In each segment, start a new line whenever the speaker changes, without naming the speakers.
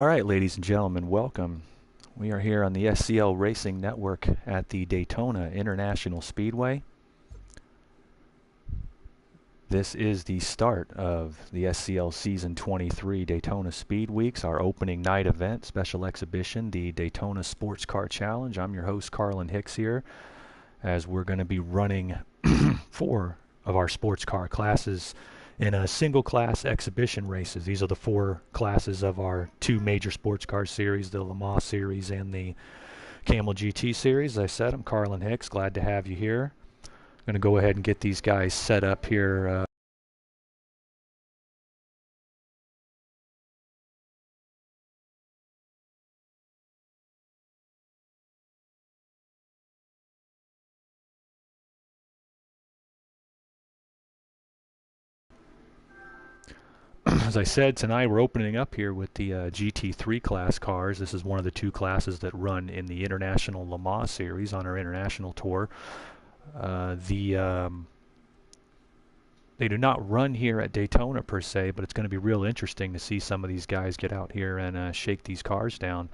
All right, ladies and gentlemen, welcome. We are here on the SCL Racing Network at the Daytona International Speedway. This is the start of the SCL Season 23 Daytona Speed Weeks, our opening night event, special exhibition, the Daytona Sportscar Challenge. I'm your host, Carlin Hicks, here, as we're going to be running 4 of our sports car classes in a single class exhibition races. These are the 4 classes of our 2 major sports car series, the Le Mans Series and the Camel GT Series. As I said, I'm Carlin Hicks. Glad to have you here. I'm going to go ahead and get these guys set up here. As I said, tonight we're opening up here with the GT3 class cars. This is one of the 2 classes that run in the International Le Mans Series on our international tour. They do not run here at Daytona per se, but it's going to be real interesting to see some of these guys get out here and shake these cars down.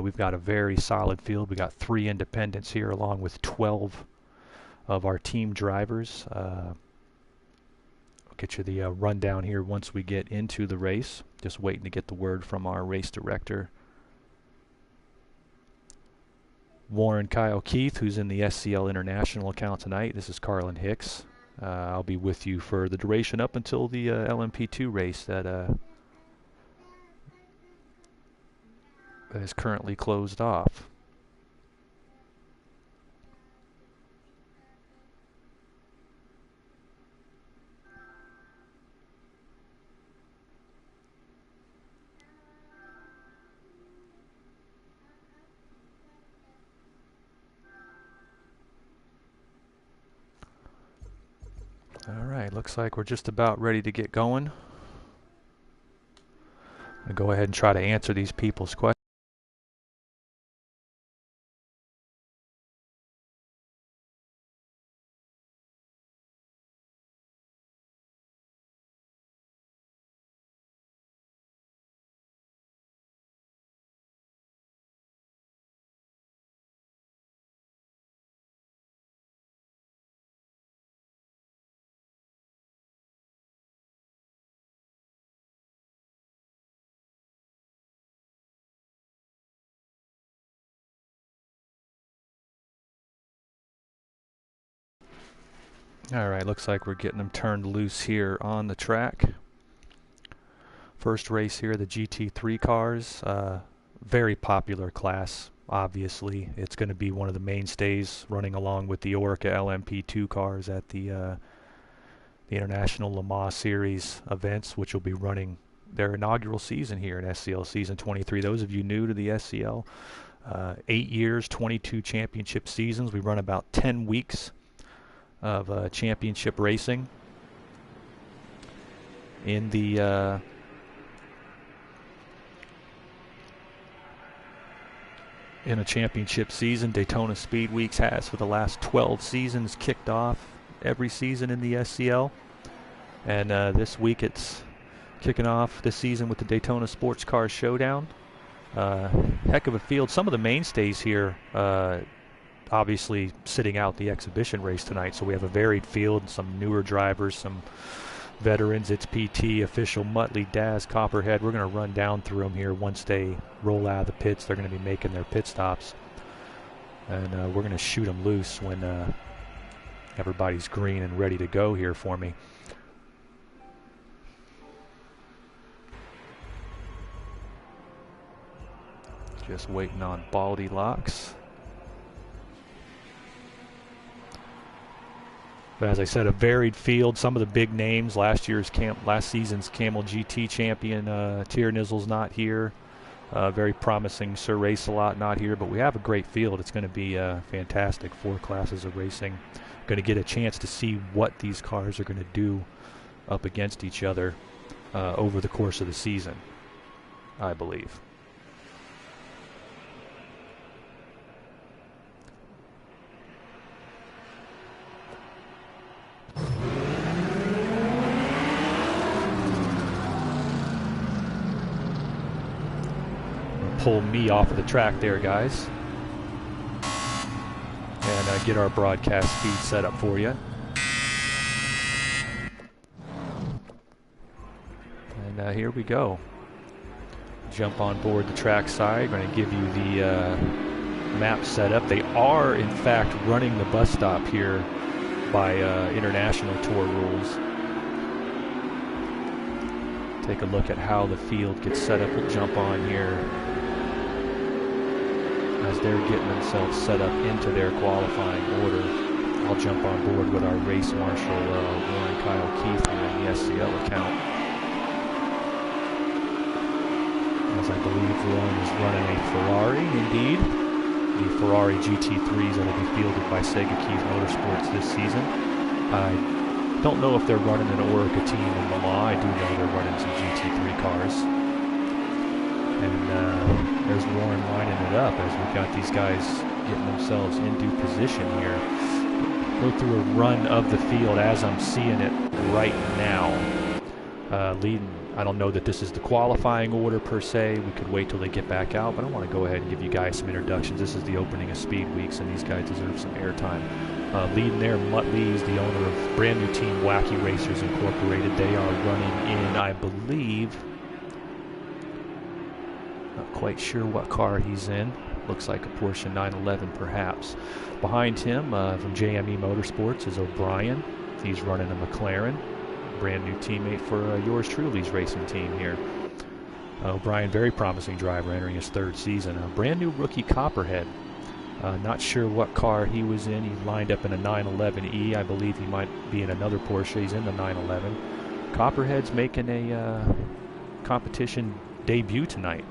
We've got a very solid field. We got 3 independents here along with 12 of our team drivers. I'll get you the rundown here once we get into the race. Just waiting to get the word from our race director, Warren Kyle Keith, who's in the SCL International account tonight. This is Carlin Hicks. I'll be with you for the duration up until the LMP2 race that is currently closed off. All right, looks like we're just about ready to get going. I'll go ahead and try to answer these people's questions. All right, looks like we're getting them turned loose here on the track. First race here, the GT3 cars. Very popular class, obviously. It's going to be one of the mainstays running along with the Orca LMP2 cars at the International Le Mans Series events, which will be running their inaugural season here at SCL Season 23. Those of you new to the SCL, 8 years, 22 championship seasons. We run about 10 weeks of championship racing in the in a championship season. Daytona Speed Weeks has for the last 12 seasons kicked off every season in the SCL, and this week it's kicking off this season with the Daytona Sportscar Showdown. Heck of a field. Some of the mainstays here obviously sitting out the exhibition race tonight, so we have a varied field, some newer drivers, some veterans. It's PT, Official, Muttley, Daz, Copperhead. We're going to run down through them here once they roll out of the pits. They're going to be making their pit stops, and we're going to shoot them loose when everybody's green and ready to go here for me. Just waiting on Baldy locks. But as I said, a varied field. Some of the big names. Last season's Camel GT champion Tier Nizzle's not here. Very promising Sir Race-A-Lot not here. But we have a great field. It's going to be fantastic. 4 classes of racing. Going to get a chance to see what these cars are going to do up against each other over the course of the season, I believe. pull me off of the track there, guys. And get our broadcast feed set up for you. And here we go. Jump on board the track side. Going to give you the map set up. They are, in fact, running the bus stop here by international tour rules. Take a look at how the field gets set up. We'll jump on here as they're getting themselves set up into their qualifying order. I'll jump on board with our race marshal, Warren Kyle Keith, here in the SCL account. As I believe Warren is running a Ferrari, indeed. The Ferrari GT3s that will be fielded by Sega Keith Motorsports this season. I don't know if they're running an Orica team in Milan. I do know they're running some GT3 cars. And there's Warren lining it up as we've got these guys getting themselves into position here. Go through a run of the field as I'm seeing it right now. Leading, I don't know that this is the qualifying order per se. We could wait till they get back out, but I want to go ahead and give you guys some introductions. This is the opening of Speed Weeks, and these guys deserve some airtime. Leading there, Mutt Lees, the owner of brand new team Wacky Racers Incorporated. They are running in, I believe, not quite sure what car he's in. Looks like a Porsche 911 perhaps. Behind him, from JME Motorsports, is O'Brien. He's running a McLaren. Brand new teammate for yours truly's racing team here. O'Brien, very promising driver, entering his third season. A brand new rookie Copperhead. Not sure what car he was in. He lined up in a 911E. I believe he might be in another Porsche. He's in the 911. Copperhead's making a competition debut tonight.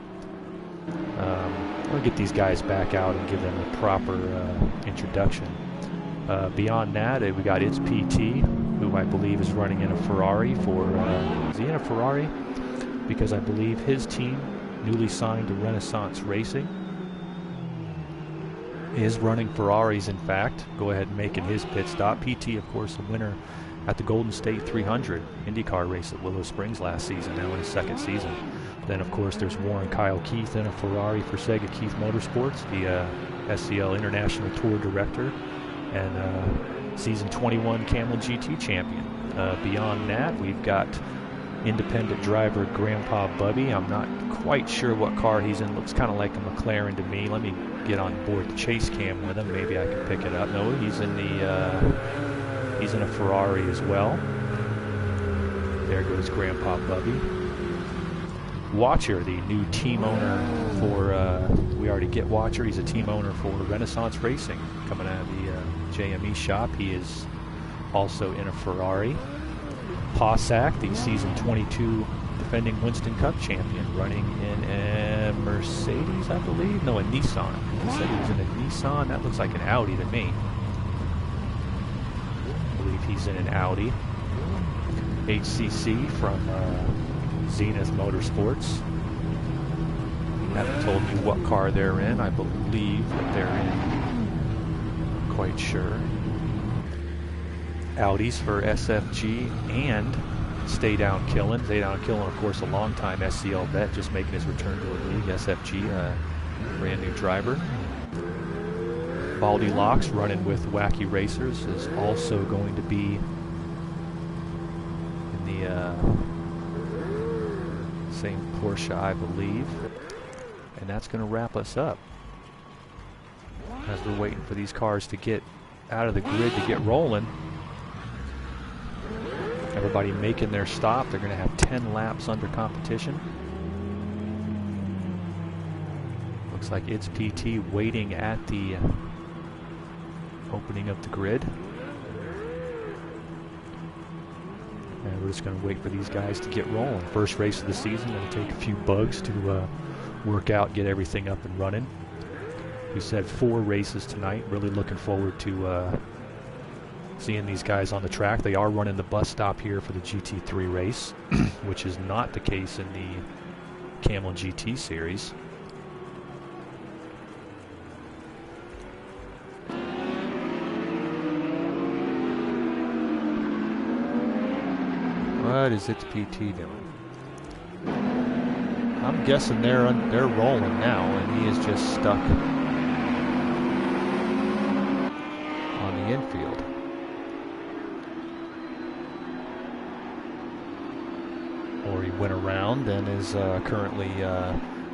I'll get these guys back out and give them a proper introduction. Beyond that, we got It's PT, who I believe is running in a Ferrari for, is he in a Ferrari? Because I believe his team, newly signed to Renaissance Racing, is running Ferraris, in fact. Go ahead and making his pit stop. PT, of course, a winner at the Golden State 300 IndyCar race at Willow Springs last season, now in his second season. Then, of course, there's Warren Kyle Keith in a Ferrari for Sega Keith Motorsports, the SCL International Tour Director, and Season 21 Camel GT Champion. Beyond that, we've got independent driver Grandpa Bubby. I'm not quite sure what car he's in. Looks kind of like a McLaren to me. Let me get on board the chase cam with him. Maybe I can pick it up. No, he's in a Ferrari as well. There goes Grandpa Bubby. Watcher, the new team owner for, we already get Watcher. He's a team owner for Renaissance Racing, coming out of the JME shop. He is also in a Ferrari. Possack, the season 22 defending Winston Cup champion, running in a Mercedes, I believe. No, a Nissan. He said he was in a Nissan. That looks like an Audi to me. I believe he's in an Audi. HCC from Zenith Motorsports. Haven't told me what car they're in. I believe that they're in. Not quite sure. Audis for SFG and Stay Down Killin. Stay Down Killin, of course, a long-time SCL vet, just making his return to the league. SFG, brand new driver. Baldy Locks, running with Wacky Racers, is also going to be in the same Porsche, I believe. And that's going to wrap us up as we're waiting for these cars to get out of the grid to get rolling. Everybody making their stop. They're going to have 10 laps under competition. Looks like It's PT waiting at the opening of the grid. And we're just going to wait for these guys to get rolling. First race of the season. Going to take a few bugs to work out, get everything up and running. We said 4 races tonight. Really looking forward to seeing these guys on the track. They are running the bus stop here for the GT3 race, which is not the case in the Camel GT Series. What is It's PT doing? I'm guessing they're rolling now, and he is just stuck on the infield. Or he went around and is currently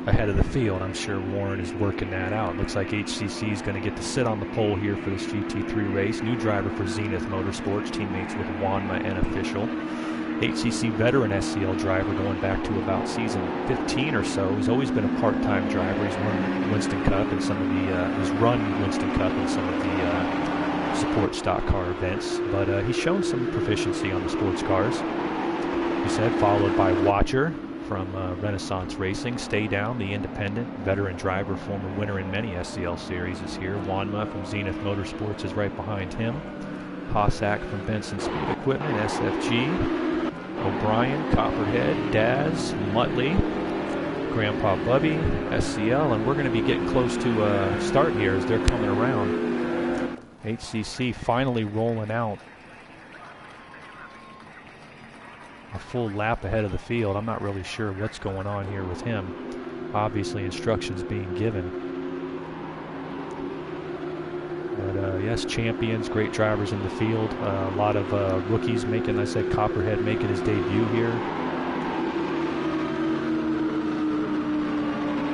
ahead of the field. I'm sure Warren is working that out. Looks like HCC is going to get to sit on the pole here for this GT3 race. New driver for Zenith Motorsports, teammates with Wanma and Official. HCC veteran SCL driver going back to about season 15 or so. He's always been a part-time driver. He's run Winston Cup and some of the support stock car events, but he's shown some proficiency on the sports cars. He said, followed by Watcher from Renaissance Racing. Stay Down, the independent veteran driver, former winner in many SCL series, is here. Wanma from Zenith Motorsports is right behind him. Hossack from Benson Speed Equipment, SFG. O'Brien, Copperhead, Daz, Muttley, Grandpa Bubby, SCL, and we're going to be getting close to a start here as they're coming around. HCC finally rolling out a full lap ahead of the field. I'm not really sure what's going on here with him. Obviously instructions being given. But yes, champions, great drivers in the field. A lot of rookies making, I said Copperhead making his debut here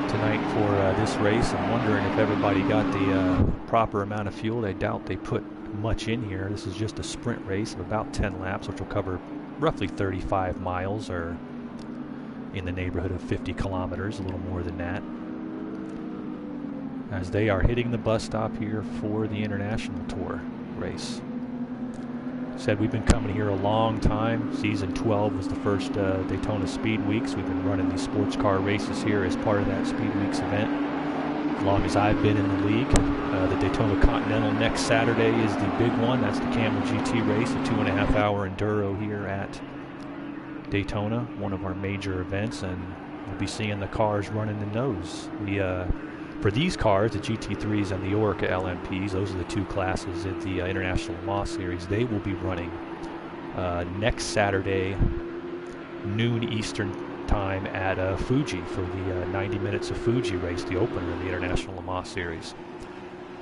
tonight for this race. I'm wondering if everybody got the proper amount of fuel. I doubt they put much in here. This is just a sprint race of about 10 laps, which will cover roughly 35 miles, or in the neighborhood of 50 kilometers, a little more than that, as they are hitting the bus stop here for the International Tour race. Said we've been coming here a long time. Season 12 was the first Daytona Speed Weeks. We've been running these sports car races here as part of that Speed Weeks event as long as I've been in the league. The Daytona Continental next Saturday is the big one. That's the Camel GT race, a 2.5-hour enduro here at Daytona, one of our major events, and we'll be seeing the cars running the nose. For these cars, the GT3s and the Orca LMPs, those are the two classes of the International Le Mans Series. They will be running next Saturday, noon Eastern time at Fuji for the 90 Minutes of Fuji race, the opener of the International Le Mans Series.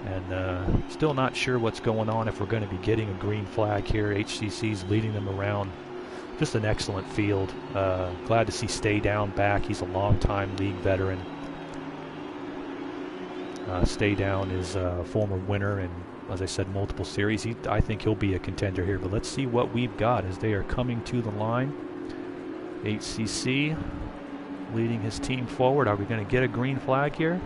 And still not sure what's going on, if we're going to be getting a green flag here. HCC's leading them around. Just an excellent field. Glad to see Stay Down back. He's a long-time league veteran. Stay Down is a former winner and, as I said, multiple series. I think he'll be a contender here, but let's see what we've got as they are coming to the line. HCC leading his team forward. Are we going to get a green flag here?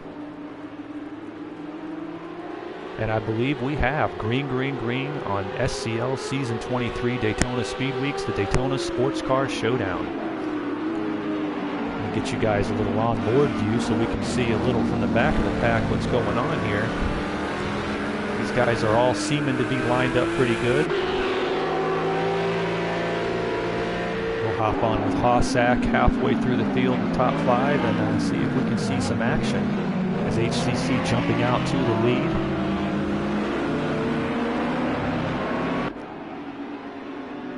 And I believe we have green, green, green on SCL Season 23 Daytona Speed Weeks, the Daytona Sports Car Showdown. Get you guys a little on-board view so we can see a little from the back of the pack what's going on here. These guys are all seeming to be lined up pretty good. We'll hop on with Hossack halfway through the field in the top 5 and see if we can see some action as HCC jumping out to the lead.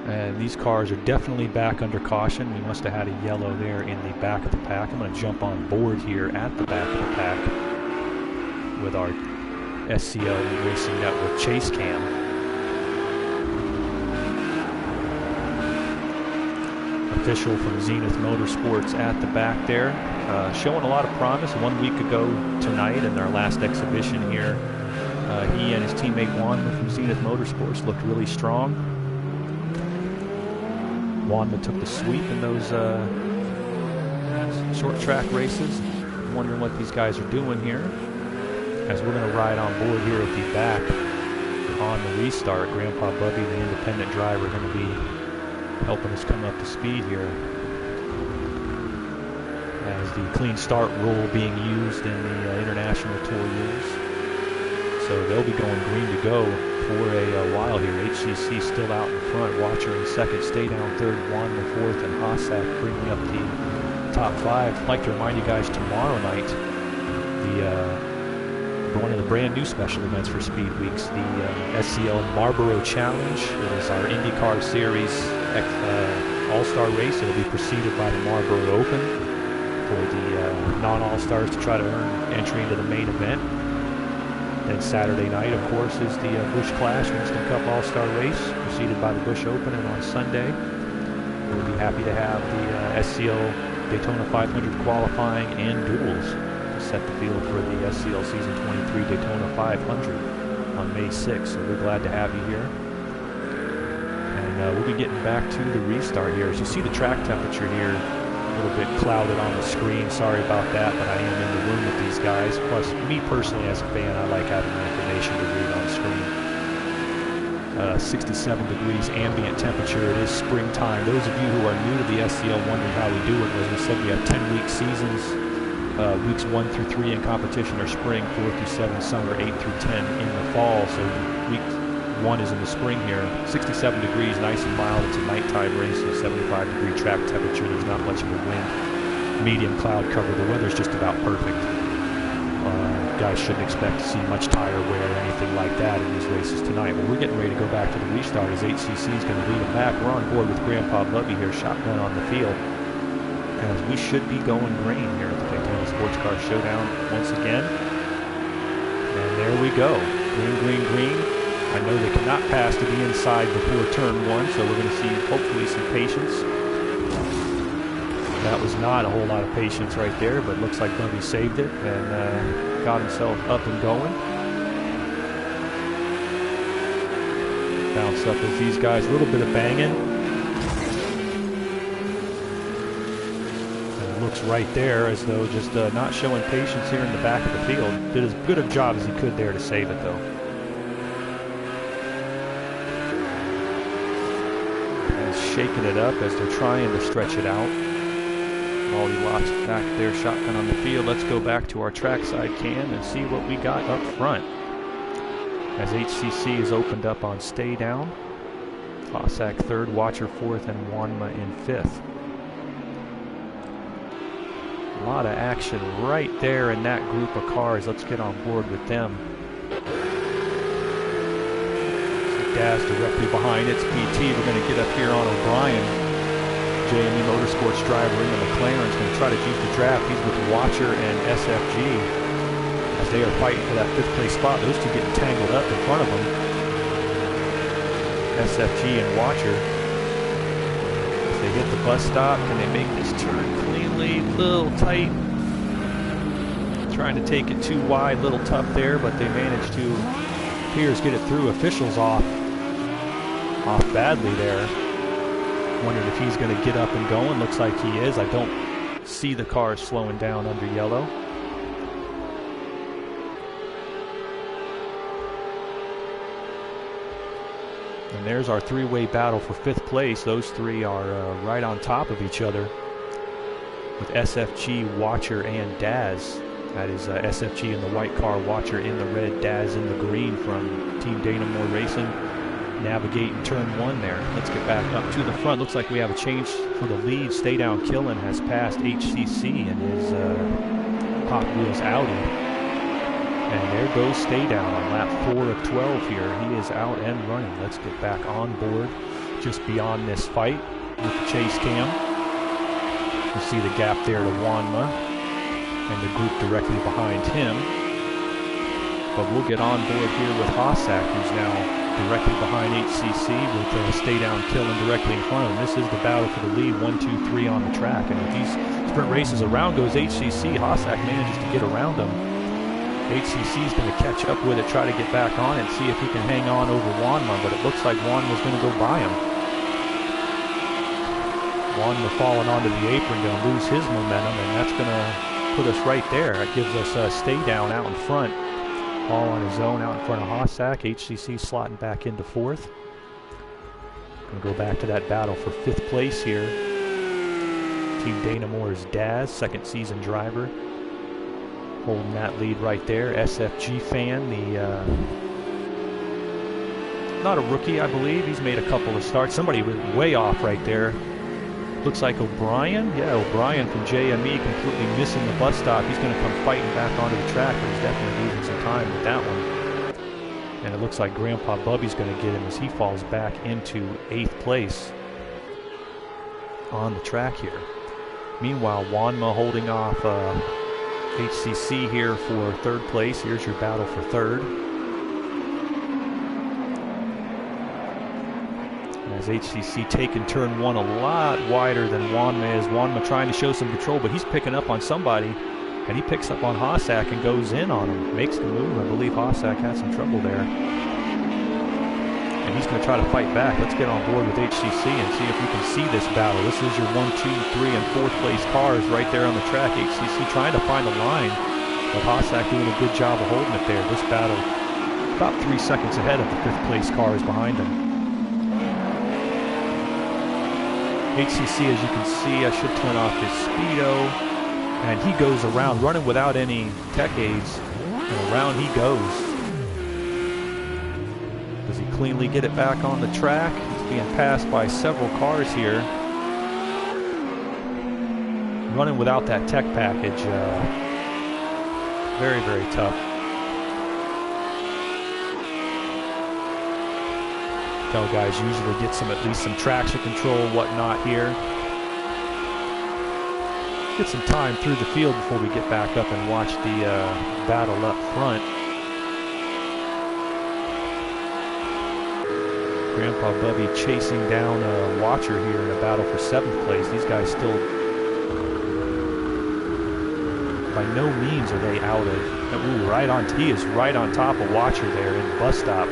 And these cars are definitely back under caution. We must have had a yellow there in the back of the pack. I'm going to jump on board here at the back of the pack with our SCL Racing Network chase cam. Official from Zenith Motorsports at the back there, showing a lot of promise. 1 week ago tonight in their last exhibition here, he and his teammate Wanma from Zenith Motorsports looked really strong. Wanma took the sweep in those short track races. I'm wondering what these guys are doing here, as we're going to ride on board here at the back on the restart. Grandpa Bubby, the independent driver, going to be helping us come up to speed here as the clean start rule being used in the International Tour years. So they'll be going green to go for a while here. HCC still out in front. Watcher in second. Stay Down third. Wanma fourth. And Hossack bringing up the top 5. I'd like to remind you guys, tomorrow night, one of the brand new special events for Speed Weeks, the SCL Marlboro Challenge. It is our IndyCar Series All-Star race. It will be preceded by the Marlboro Open. for the non-all-stars to try to earn entry into the main event. Then Saturday night, of course, is the Busch Clash Winston Cup All-Star Race, preceded by the Busch Open, and on Sunday, we'll be happy to have the SCL Daytona 500 qualifying and duels to set the field for the SCL Season 23 Daytona 500 on May 6th. So we're glad to have you here. And we'll be getting back to the restart here. As you see the track temperature here, a little bit clouded on the screen. Sorry about that, but I am in the room with these guys. Plus, me personally as a fan, I like having the information to read on screen. 67 degrees ambient temperature. It is springtime. Those of you who are new to the SCL wondering how we do it, as we said, we have 10-week seasons. Weeks 1 through 3 in competition are spring, 4 through 7 summer, 8 through 10 in the fall. So week 1 is in the spring here. 67 degrees, nice and mild. It's a nighttime race, so 75-degree track temperature. There's not much of a wind. Medium cloud cover. The weather's just about perfect. Guys shouldn't expect to see much tire wear or anything like that in these races tonight. But we're getting ready to go back to the restart as HCC is going to lead them back. We're on board with Grandpa Bubby here, shotgun on the field. As we should be going green here at the Daytona Sportscar Showdown once again. And there we go. Green, green, green. I know they cannot pass to the inside before turn 1, so we're going to see hopefully some patience. That was not a whole lot of patience right there, but looks like Bubby saved it and got himself up and going. Bounce up as these guys, a little bit of banging. And it looks right there as though just not showing patience here in the back of the field. Did as good a job as he could there to save it though. Shaking it up as they're trying to stretch it out. Wally Watts back there, shotgun on the field. Let's go back to our trackside cam and see what we got up front. As HCC is opened up on stay down. Hossack 3rd, Watcher 4th, and Wanma in 5th. A lot of action right there in that group of cars. Let's get on board with them. Daz directly behind. It's PT. We're going to get up here on O'Brien. JME Motorsports driver in the McLaren's going to try to juke the draft. He's with Watcher and SFG as they are fighting for that 5th place spot. Those two getting tangled up in front of them. SFG and Watcher. As they hit the bus stop, can they make this turn cleanly? Little tight. Trying to take it too wide, little tough there, but they managed to, Piers, get it through. Officials off badly there. Wondered if he's going to get up and going. Looks like he is. I don't see the cars slowing down under yellow. And there's our 3-way battle for 5th place. Those 3 are right on top of each other with SFG, Watcher, and Daz. That is SFG in the white car, Watcher in the red, Daz in the green from Team Dynamo Racing. Navigating turn 1 there. Let's get back up to the front. Looks like we have a change for the lead. Stay Down Killen has passed HCC in his Hot Wheels Audi. And there goes Stay Down on lap 4 of 12 here. He is out and running. Let's get back on board just beyond this fight with the chase cam. You see the gap there to Wanma and the group directly behind him. But we'll get on board here with Hossack, who's now directly behind HCC with Stay Down Killen directly in front of him. This is the battle for the lead, 1, 2, 3 on the track. And with these sprint races, around goes HCC. Hossack manages to get around him. HCC is going to catch up with it, try to get back on and see if he can hang on over Wanma, but it looks like Wanma's going to go by him. Wanma falling onto the apron, going to lose his momentum, and that's going to put us right there. It gives us Stay Down out in front. All on his own out in front of Hossack. HCC slotting back into 4th. Going to go back to that battle for 5th place here. Team Danamore's Daz, 2nd season driver, holding that lead right there. SFG fan, the not a rookie, I believe. He's made a couple of starts. Somebody was way off right there. Looks like O'Brien. Yeah, O'Brien from JME completely missing the bus stop. He's going to come fighting back onto the track, but he's definitely losing some time with that one. And it looks like Grandpa Bubby's going to get him as he falls back into 8th place on the track here. Meanwhile, Wanma holding off HCC here for third place. Here's your battle for third. As HCC taking turn one a lot wider than Wanma is. Wanma trying to show some control, but he's picking up on somebody. And he picks up on Hossack and goes in on him. Makes the move. I believe Hossack had some trouble there. And he's going to try to fight back. Let's get on board with HCC and see if we can see this battle. This is your 1, 2, 3, and 4th place cars right there on the track. HCC trying to find a line, but Hossack doing a good job of holding it there. This battle about 3 seconds ahead of the 5th place cars behind him. HCC, as you can see, I should turn off his speedo. And he goes around, running without any tech aids, and around he goes. Does he cleanly get it back on the track? He's being passed by several cars here. Running without that tech package, very, very tough. Tell guys usually get at least some traction control, whatnot here. Get some time through the field before we get back up and watch the battle up front. Grandpa Bubby chasing down a Watcher here in a battle for 7th place. These guys still, by no means are they out of. Ooh, he is right on top of Watcher there in the bus stop.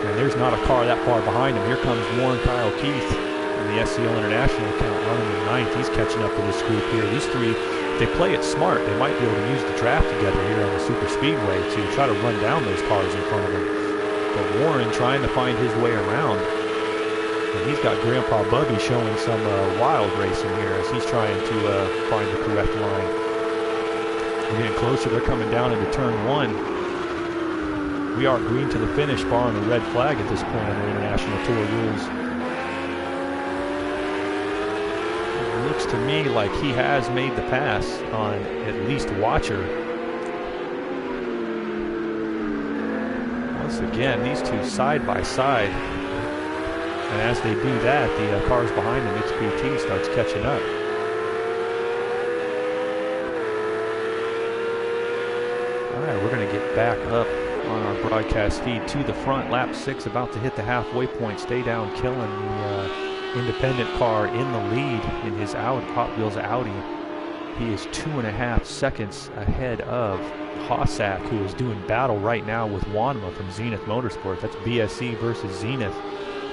And there's not a car that far behind him. Here comes Warren Kyle Keith. The SCL International account running in 9th. He's catching up to this group here. These three, if they play it smart, they might be able to use the draft together here on the super speedway to try to run down those cars in front of him. But Warren trying to find his way around. And he's got Grandpa Bubby showing some wild racing here as he's trying to find the correct line. We're getting closer. They're coming down into turn 1. We are green to the finish, barring a red flag at this point on the International Tour rules. Looks to me like he has made the pass on at least Watcher. Once again, these two side by side. And as they do that, the cars behind them, XPT, starts catching up. All right, we're going to get back up on our broadcast feed to the front. Lap 6 about to hit the halfway point. Stay down, killing the independent car in the lead in his Hot Wheels Audi. He is 2.5 seconds ahead of Hossack, who is doing battle right now with Wanma from Zenith Motorsport. That's BSE versus Zenith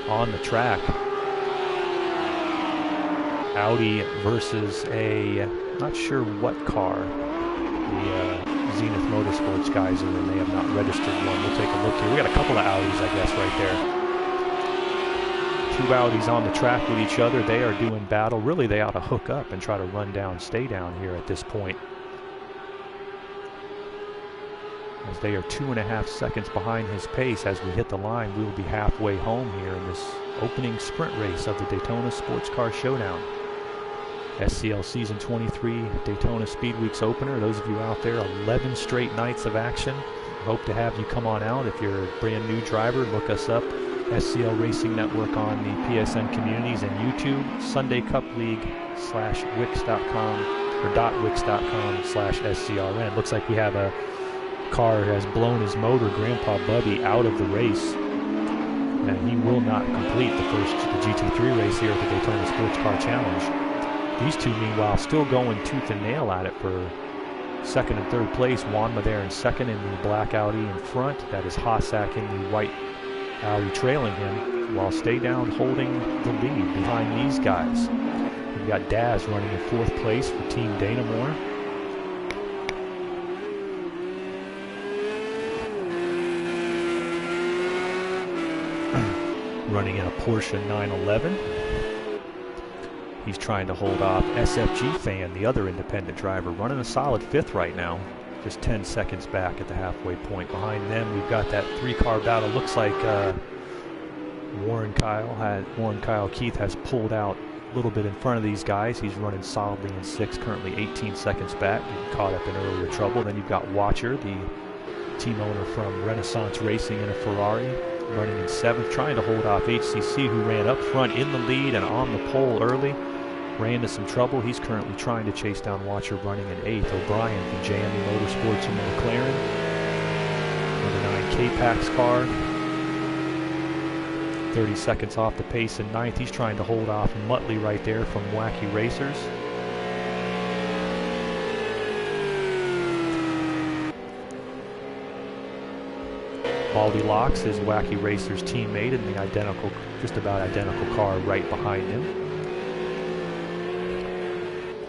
on the track. Audi versus a, not sure what car the Zenith Motorsports guys are in. They have not registered one. We'll take a look here. We got a couple of Audis, I guess, right there. Two Audis on the track with each other. They are doing battle. Really, they ought to hook up and try to run down, stay down here at this point. As they are 2.5 seconds behind his pace. As we hit the line, we will be halfway home here in this opening sprint race of the Daytona Sportscar Showdown. SCL Season 23 Daytona Speed Weeks opener. Those of you out there, 11 straight nights of action. Hope to have you come on out. If you're a brand new driver, look us up. SCL Racing Network on the PSN communities and YouTube. Sunday Cup League /wix.com or .wix.com/SCRN. Looks like we have a car has blown his motor, Grandpa Bubby, out of the race. And he will not complete the GT3 race here at the Daytona Sports Car Challenge. These two, meanwhile, still going tooth and nail at it for 2nd and 3rd place. Wanma there in 2nd in the black Audi in front. That is Hossack in the white Audi trailing him, while Stay Down holding the lead behind these guys. We've got Daz running in 4th place for Team Danamore. Running in a Porsche 911. He's trying to hold off SFG Fan, the other independent driver, running a solid 5th right now. Just 10 seconds back at the halfway point. Behind them, we've got that 3-car battle. Looks like Warren Kyle Keith has pulled out a little bit in front of these guys. He's running solidly in 6th, currently 18 seconds back. Getting caught up in earlier trouble. Then you've got Watcher, the team owner from Renaissance Racing in a Ferrari, running in 7th, trying to hold off HCC, who ran up front in the lead and on the pole early. Ran into some trouble. He's currently trying to chase down Watcher running in 8th. O'Brien from JME Motorsports in the McLaren. Number 9 K-Pax car. 30 seconds off the pace in 9th. He's trying to hold off Muttley right there from Wacky Racers. Baldy Locks is Wacky Racers' teammate in the identical, just about identical car right behind him.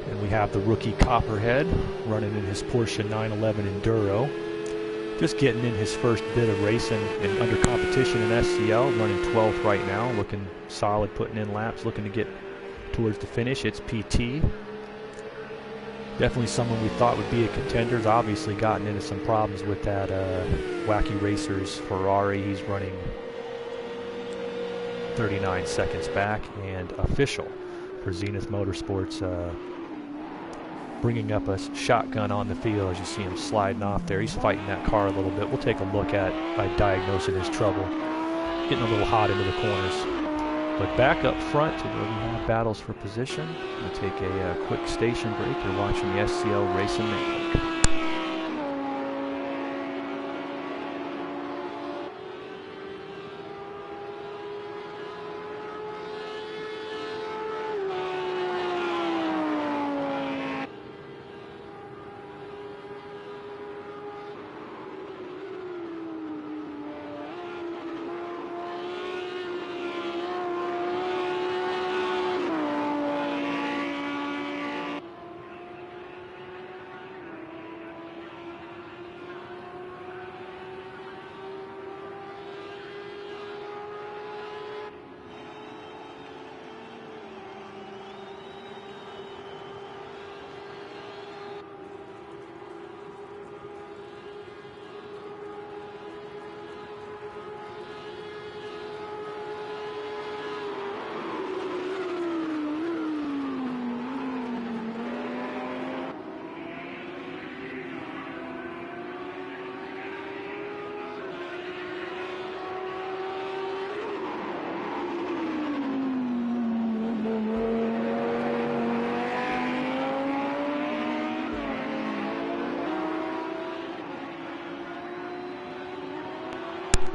And we have the rookie Copperhead running in his Porsche 911 Enduro. Just getting in his first bit of racing and under competition in SCL, running 12th right now, looking solid, putting in laps, looking to get towards the finish. It's PT. Definitely someone we thought would be a contender. He's obviously gotten into some problems with that Wacky Racers Ferrari. He's running 39 seconds back. And official for Zenith Motorsports, bringing up a shotgun on the field as you see him sliding off there. He's fighting that car a little bit. We'll take a look at diagnosing his trouble. Getting a little hot into the corners. But back up front to where we have battles for position. We'll take a quick station break. You're watching the SCL Racing Network.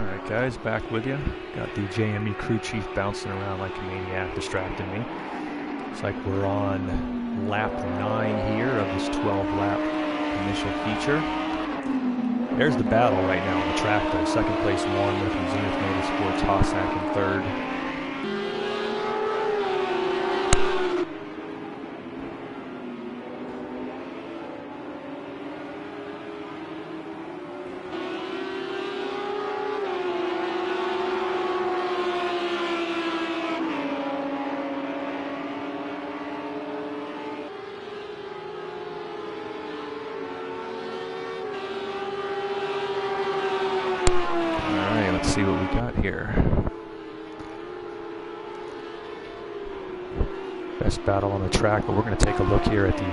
Alright guys, back with you. Got the JME crew chief bouncing around like a maniac, distracting me. Looks like we're on lap 9 here of this 12-lap initial feature. There's the battle right now on the track though. Second place Warner from Zenith Motorsports, Hossack in 3rd. Let's see what we got here. Best battle on the track, but we're going to take a look here at the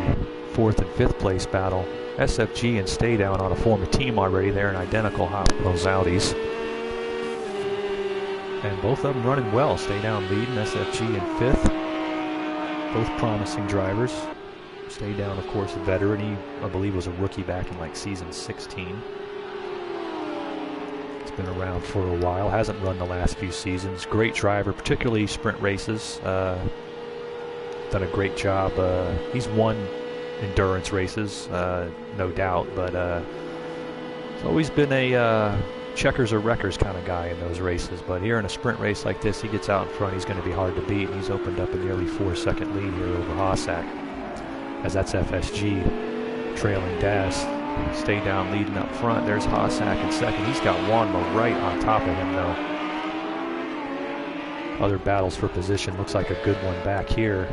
4th and 5th place battle. SFG and Stay Down on a former team already. They're an identical Hot Wheels Audis. And both of them running well. Stay Down leading, SFG in 5th. Both promising drivers. Stay Down, of course, a veteran. He, I believe, was a rookie back in like season 16. Been around for a while, hasn't run the last few seasons. Great driver, particularly sprint races. Done a great job. He's won endurance races, no doubt, but he's always been a checkers or wreckers kind of guy in those races. But here in a sprint race like this, he gets out in front, he's going to be hard to beat. He's opened up a nearly 4-second lead here over Hossack, as that's FSG trailing Das. Stay Down leading up front. There's Hossack in 2nd. He's got Wanmo right on top of him though. Other battles for position. Looks like a good one back here.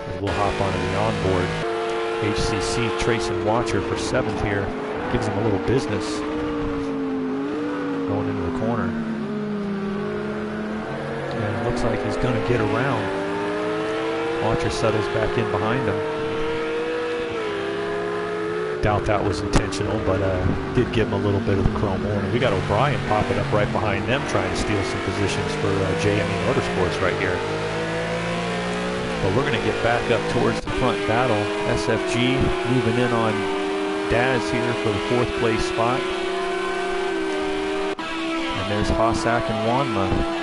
As we'll hop onto the onboard. HCC Tracing Watcher for 7th here. Gives him a little business. Going into the corner. And it looks like he's going to get around. Watcher settles back in behind him. doubt that was intentional, but did give him a little bit of the chrome warning. We got O'Brien popping up right behind them, trying to steal some positions for JME Motorsports right here. But we're going to get back up towards the front battle. SFG moving in on Daz here for the 4th place spot. And there's Hossack and Wanma.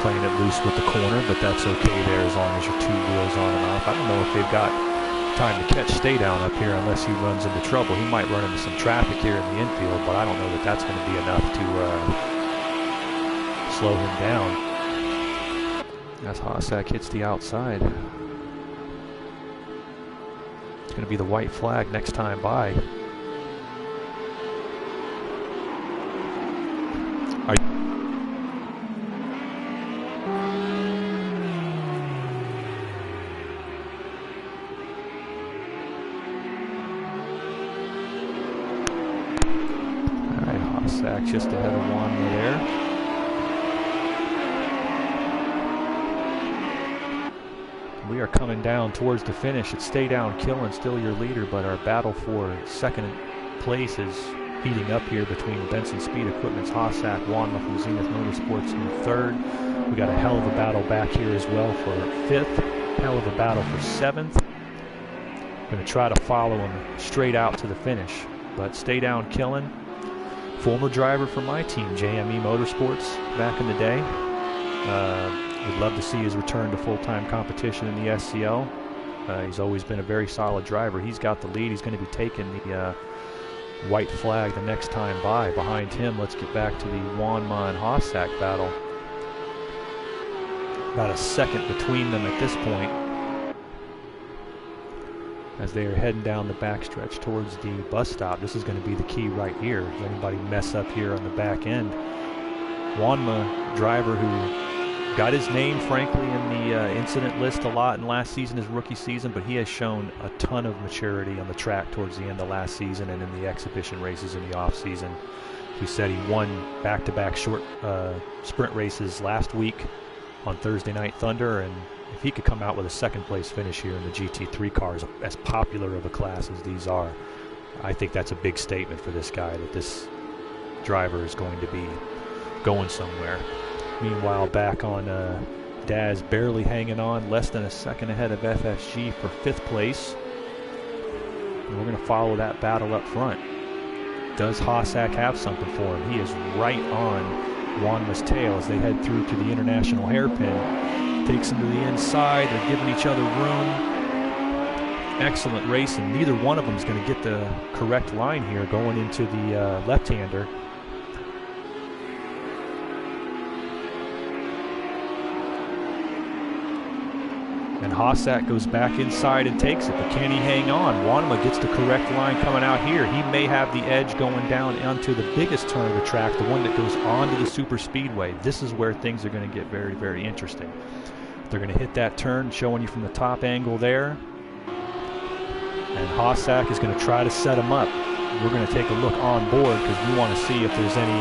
Playing it loose with the corner, but that's okay there as long as your 2 wheels on and off. I don't know if they've got time to catch Stay Down up here unless he runs into trouble. He might run into some traffic here in the infield, but I don't know that that's going to be enough to slow him down. As Hossack hits the outside. It's going to be the white flag next time by. Just ahead of Wanma there. We are coming down towards the finish. It's Stay Down Killen, still your leader, but our battle for 2nd place is heating up here between Benson Speed Equipment's Hossack, Wanma from Zenith Motorsports in 3rd. We got a hell of a battle back here as well for 5th. Hell of a battle for 7th. Going to try to follow him straight out to the finish, but Stay Down Killen, former driver for my team, JME Motorsports, back in the day. Would love to see his return to full-time competition in the SCL. He's always been a very solid driver. He's got the lead. He's going to be taking the white flag the next time by. Behind him, let's get back to the Wanma and Hossack battle. About a second between them at this point, as they are heading down the backstretch towards the bus stop. This is going to be the key right here. Does anybody mess up here on the back end? Wanma, driver who got his name, frankly, in the incident list a lot in last season, his rookie season, but he has shown a ton of maturity on the track towards the end of last season and in the exhibition races in the off-season. We said he won back-to-back short sprint races last week on Thursday Night Thunder, and if he could come out with a 2nd place finish here in the GT3 cars, as popular of a class as these are, I think that's a big statement for this guy, that this driver is going to be going somewhere. Meanwhile, back on Daz, barely hanging on, less than a second ahead of FSG for 5th place. And we're going to follow that battle up front. Does Hossack have something for him? He is right on Wanma's tail as they head through to the international hairpin. Takes him to the inside. They're giving each other room. Excellent racing. Neither one of them is going to get the correct line here going into the left-hander. And Hossack goes back inside and takes it, but can he hang on? Wanma gets the correct line coming out here. He may have the edge going down onto the biggest turn of the track, the one that goes onto the super speedway. This is where things are going to get very, very interesting. They're going to hit that turn, showing you from the top angle there. And Hossack is going to try to set him up. We're going to take a look on board because we want to see if there's any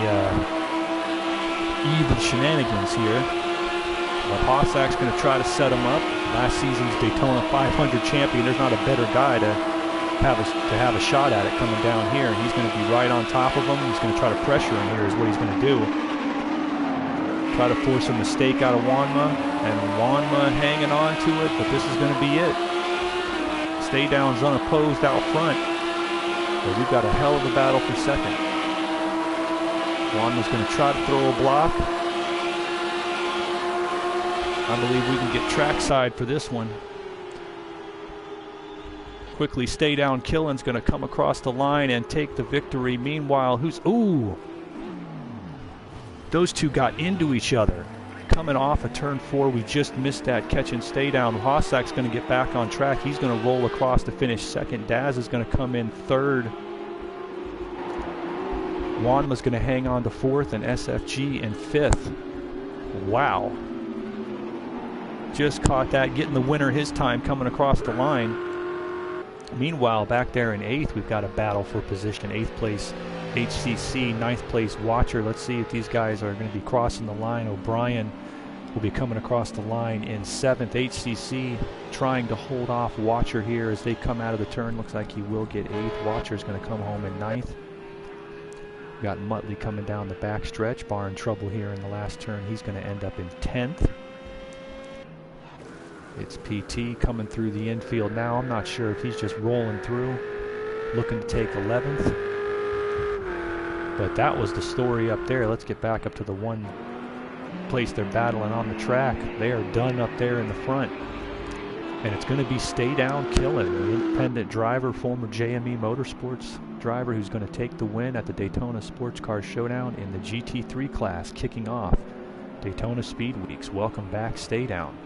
even shenanigans here. But Hossack's going to try to set him up. Last season's Daytona 500 champion. There's not a better guy to have a shot at it coming down here. And he's going to be right on top of him. He's going to try to pressure him here is what he's going to do. Try to force a mistake out of Wanma. And Wanma hanging on to it, but this is going to be it. Stay Down's unopposed out front. But we've got a hell of a battle for 2nd. Wanma's going to try to throw a block. I believe we can get trackside for this one. Quickly, Stay Down Killen's going to come across the line and take the victory. Meanwhile, ooh! Those two got into each other. Coming off of turn 4, we just missed that catching Stay Down. Hossack's going to get back on track. He's going to roll across to finish 2nd. Daz is going to come in 3rd. Wanma's going to hang on to 4th, and SFG in 5th. Wow. Just caught that, getting the winner his time coming across the line. Meanwhile, back there in 8th, we've got a battle for position. 8th place HCC, 9th place Watcher. Let's see if these guys are going to be crossing the line. O'Brien will be coming across the line in 7th. HCC trying to hold off Watcher here as they come out of the turn. Looks like he will get 8th. Watcher's going to come home in 9th. We've got Muttley coming down the back stretch, barring trouble here in the last turn. He's going to end up in 10th. It's PT coming through the infield now. I'm not sure if he's just rolling through, looking to take 11th. But that was the story up there. Let's get back up to the one place they're battling on the track. They are done up there in the front. And it's going to be Stay Down Killing, an independent driver, former JME Motorsports driver who's going to take the win at the Daytona Sportscar Showdown in the GT3 class, kicking off Daytona Speed Weeks. Welcome back, Stay Down.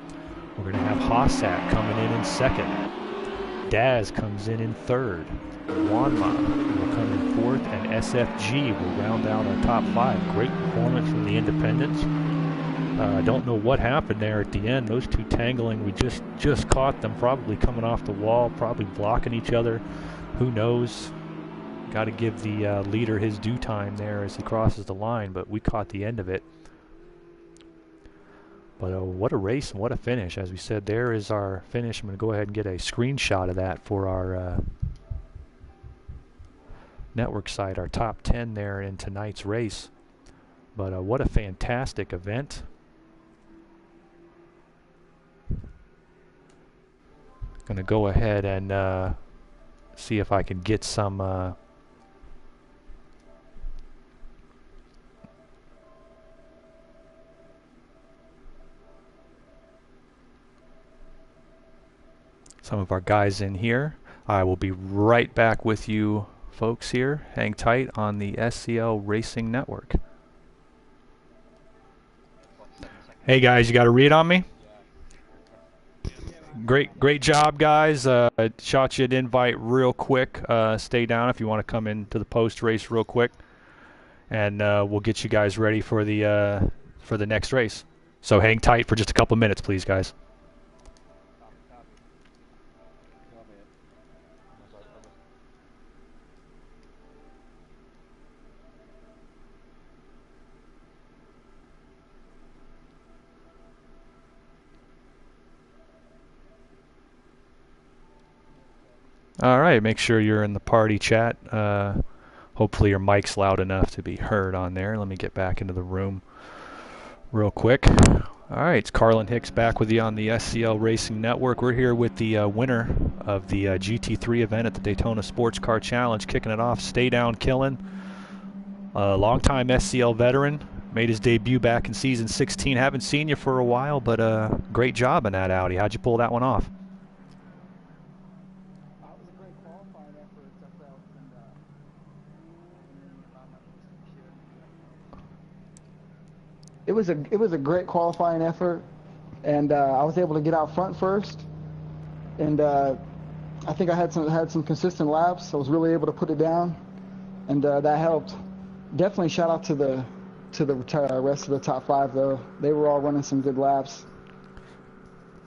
We're going to have Hossat coming in 2nd. Daz comes in 3rd. Wanma will come in 4th, and SFG will round out our top 5. Great performance from the independents. I don't know what happened there at the end. Those two tangling, we just caught them probably coming off the wall, probably blocking each other. Who knows? Got to give the leader his due time there as he crosses the line, but we caught the end of it. But what a race and what a finish. As we said, there is our finish. I'm going to go ahead and get a screenshot of that for our network site, our top 10 there in tonight's race. But what a fantastic event. Going to go ahead and see if I can get some of our guys in here. I will be right back with you folks here. Hang tight on the SCL Racing Network. Hey guys, you got a read on me? Great job, guys. Shot you an invite real quick. Stay down if you want to come into the post race real quick, and we'll get you guys ready for the next race. So hang tight for just a couple minutes, please, guys. All right, make sure you're in the party chat. Hopefully your mic's loud enough to be heard on there. Let me get back into the room real quick. All right, it's Carlin Hicks back with you on the SCL Racing Network. We're here with the winner of the GT3 event at the Daytona Sports Car Challenge, kicking it off, Stay Down Killing. Longtime SCL veteran, made his debut back in season 16. Haven't seen you for a while, but great job in that Audi. How'd you pull that one off?
It was a great qualifying effort, and I was able to get out front first, and I think I had some consistent laps. I was really able to put it down, and that helped. Definitely shout out to the rest of the top 5 though. They were all running some good laps.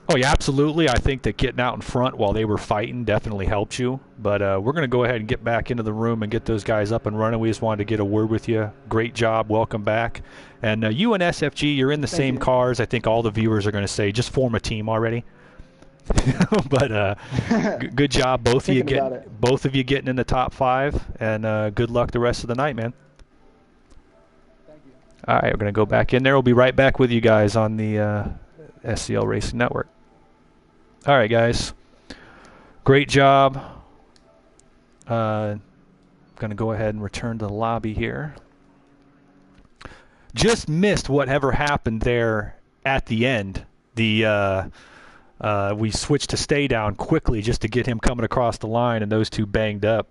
Oh yeah, absolutely. I think that getting out in front while they were fighting definitely helped you. But we're going to go ahead and get back into the room and get those guys up and running. We just wanted to get a word with you. Great job. Welcome back. And you and SFG, you're in the same cars. I think all the viewers are going to say, just form a team already. But good job, both of you getting in the top 5. And good luck the rest of the night, man.
Thank you.
All right, we're going to go back in there. We'll be right back with you guys on the SCL Racing Network. All right, guys. Great job. Going to go ahead and return to the lobby here. Just missed whatever happened there at the end. We switched to Stay Down quickly just to get him coming across the line, and those two banged up.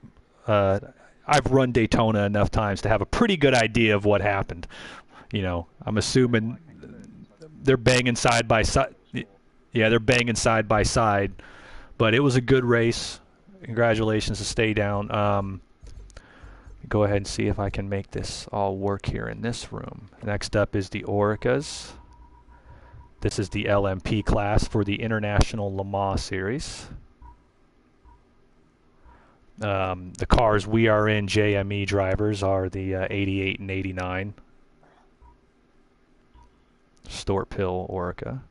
I've run Daytona enough times to have a pretty good idea of what happened. You know, I'm assuming they're banging side by side. Yeah, they're banging side by side. But it was a good race. Congratulations to Stay Down. Go ahead and see if I can make this all work here in this room. Next up is the Oricas. This is the LMP class for the International Le Mans Series. The cars we are in, JME drivers, are the 88 and 89. Storp Hill, Orica.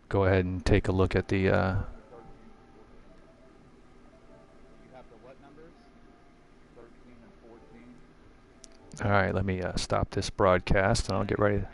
Go ahead and take a look at the all right, let me stop this broadcast and I'll get ready.